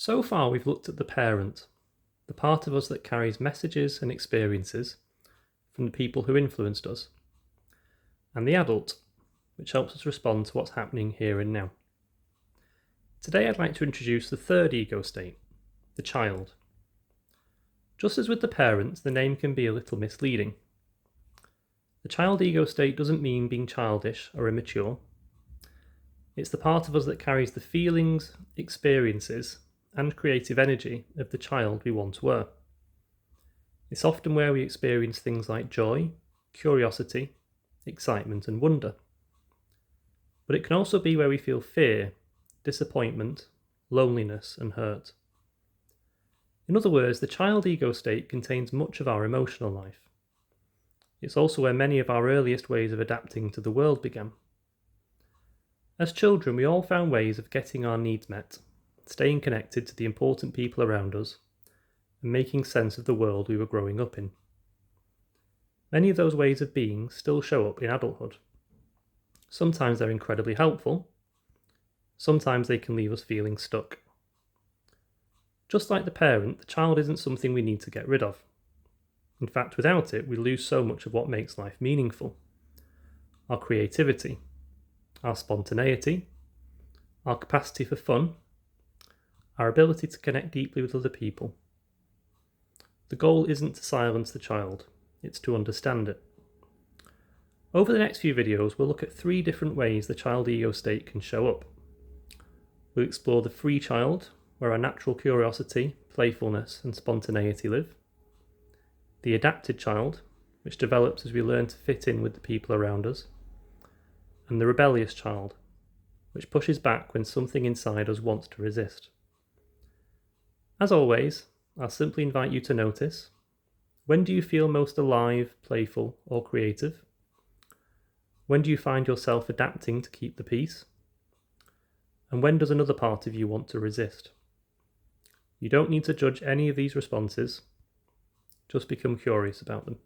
So far, we've looked at the parent, the part of us that carries messages and experiences from the people who influenced us, and the adult, which helps us respond to what's happening here and now. Today, I'd like to introduce the third ego state, the child. Just as with the parent, the name can be a little misleading. The child ego state doesn't mean being childish or immature. It's the part of us that carries the feelings, experiences, and creative energy of the child we once were. It's often where we experience things like joy, curiosity, excitement, and wonder. But it can also be where we feel fear, disappointment, loneliness, and hurt. In other words, the child ego state contains much of our emotional life. It's also where many of our earliest ways of adapting to the world began. As children, we all found ways of getting our needs met, staying connected to the important people around us, and making sense of the world we were growing up in. Many of those ways of being still show up in adulthood. Sometimes they're incredibly helpful, sometimes they can leave us feeling stuck. Just like the parent, the child isn't something we need to get rid of. In fact, without it, we lose so much of what makes life meaningful. Our creativity, our spontaneity, our capacity for fun, our ability to connect deeply with other people. The goal isn't to silence the child, it's to understand it. Over the next few videos, we'll look at 3 different ways the child ego state can show up. We'll explore the free child, where our natural curiosity, playfulness, and spontaneity live. The adapted child, which develops as we learn to fit in with the people around us. And the rebellious child, which pushes back when something inside us wants to resist. As always, I'll simply invite you to notice: when do you feel most alive, playful, or creative? When do you find yourself adapting to keep the peace? And when does another part of you want to resist? You don't need to judge any of these responses, just become curious about them.